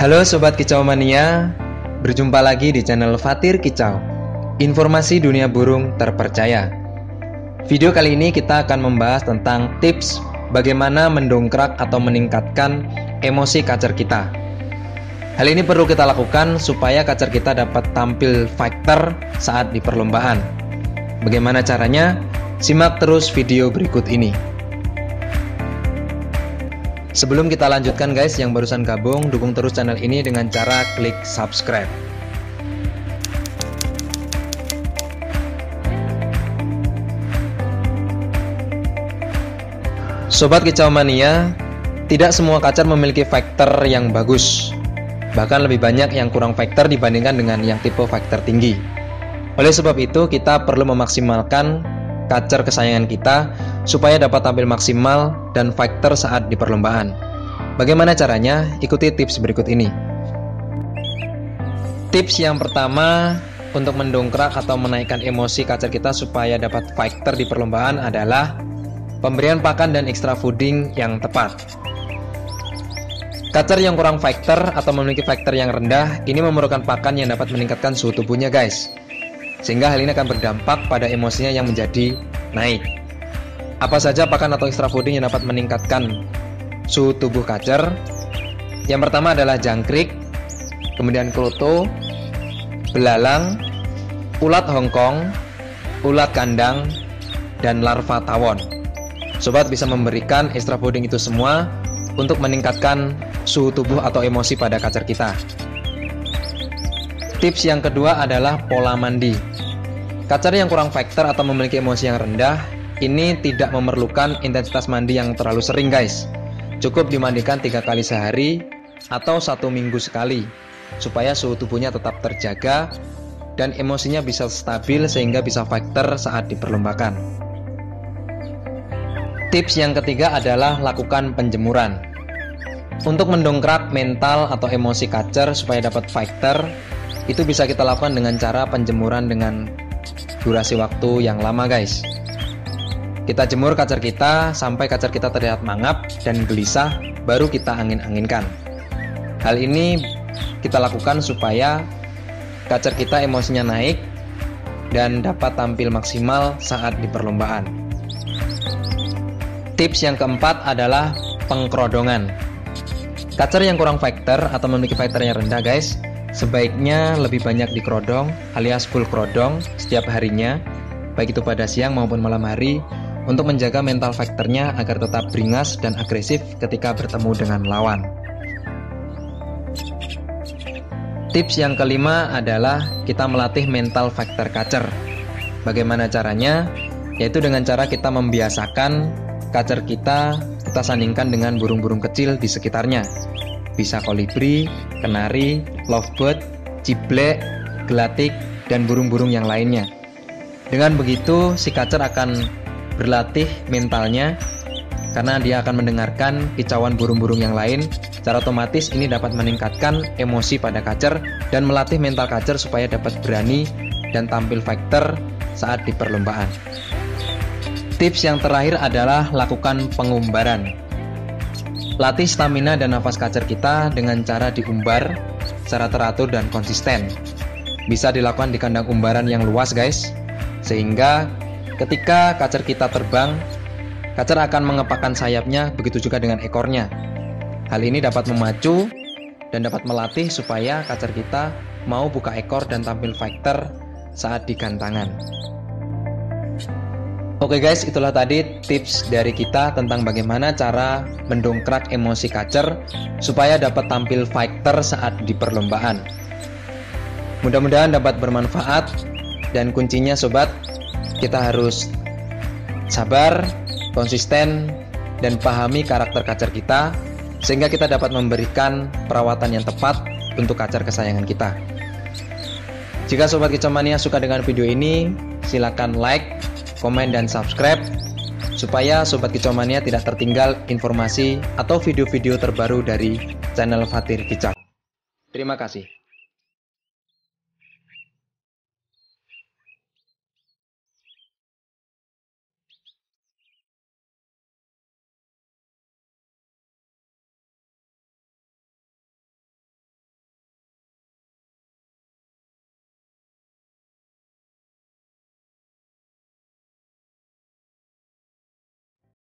Halo Sobat Kicau Mania, berjumpa lagi di channel Fatir Kicau, informasi dunia burung terpercaya. Video kali ini kita akan membahas tentang tips bagaimana mendongkrak atau meningkatkan emosi kacer kita. Hal ini perlu kita lakukan supaya kacer kita dapat tampil fighter saat di perlombaan. Bagaimana caranya? Simak terus video berikut ini. Sebelum kita lanjutkan guys, yang barusan gabung, dukung terus channel ini dengan cara klik subscribe. Sobat Kicau Mania, tidak semua kacer memiliki fighter yang bagus. Bahkan lebih banyak yang kurang fighter dibandingkan dengan yang tipe fighter tinggi. Oleh sebab itu, kita perlu memaksimalkan kacer kesayangan kita supaya dapat tampil maksimal dan fighter saat di perlombaan. Bagaimana caranya? Ikuti tips berikut ini. Tips yang pertama untuk mendongkrak atau menaikkan emosi kacer kita supaya dapat fighter di perlombaan adalah pemberian pakan dan extra fooding yang tepat. Kacer yang kurang fighter atau memiliki fighter yang rendah ini memerlukan pakan yang dapat meningkatkan suhu tubuhnya guys, sehingga hal ini akan berdampak pada emosinya yang menjadi naik. Apa saja pakan atau extra fooding yang dapat meningkatkan suhu tubuh kacer? Yang pertama adalah jangkrik, kemudian kloto, belalang, ulat Hongkong, ulat kandang, dan larva tawon. Sobat bisa memberikan extra fooding itu semua untuk meningkatkan suhu tubuh atau emosi pada kacer kita. Tips yang kedua adalah pola mandi. Kacer yang kurang fighter atau memiliki emosi yang rendah ini tidak memerlukan intensitas mandi yang terlalu sering guys. Cukup dimandikan 3 kali sehari atau 1 minggu sekali supaya suhu tubuhnya tetap terjaga dan emosinya bisa stabil sehingga bisa fighter saat diperlombakan. Tips yang ketiga adalah lakukan penjemuran. Untuk mendongkrak mental atau emosi kacer supaya dapat fighter, itu bisa kita lakukan dengan cara penjemuran dengan durasi waktu yang lama guys. Kita jemur kacer kita sampai kacer kita terlihat mangap dan gelisah, baru kita angin-anginkan. Hal ini kita lakukan supaya kacer kita emosinya naik dan dapat tampil maksimal saat di perlombaan. Tips yang keempat adalah pengkerodongan. Kacer yang kurang fighter atau memiliki fighter yang rendah guys, sebaiknya lebih banyak dikerodong alias full kerodong setiap harinya, baik itu pada siang maupun malam hari, untuk menjaga mental fighternya agar tetap beringas dan agresif ketika bertemu dengan lawan. Tips yang kelima adalah kita melatih mental fighter kacer. Bagaimana caranya? Yaitu dengan cara kita membiasakan kacer kita sandingkan dengan burung-burung kecil di sekitarnya. Bisa kolibri, kenari, lovebird, ciblek, gelatik, dan burung-burung yang lainnya. Dengan begitu, si kacer akan berlatih mentalnya karena dia akan mendengarkan kicauan burung-burung yang lain. Secara otomatis ini dapat meningkatkan emosi pada kacer dan melatih mental kacer supaya dapat berani dan tampil fighter saat di perlombaan. Tips yang terakhir adalah lakukan pengumbaran. Latih stamina dan nafas kacer kita dengan cara diumbar secara teratur dan konsisten. Bisa dilakukan di kandang umbaran yang luas guys, sehingga ketika kacer kita terbang, kacer akan mengepakkan sayapnya, begitu juga dengan ekornya. Hal ini dapat memacu dan dapat melatih supaya kacer kita mau buka ekor dan tampil fighter saat di gantangan. Oke guys, itulah tadi tips dari kita tentang bagaimana cara mendongkrak emosi kacer supaya dapat tampil fighter saat di perlombaan. Mudah-mudahan dapat bermanfaat, dan kuncinya sobat, kita harus sabar, konsisten, dan pahami karakter kacer kita sehingga kita dapat memberikan perawatan yang tepat untuk kacer kesayangan kita. Jika Sobat Kicau Mania suka dengan video ini, silakan like, komen, dan subscribe supaya Sobat Kicau Mania tidak tertinggal informasi atau video-video terbaru dari channel Fatir Kicau. Terima kasih.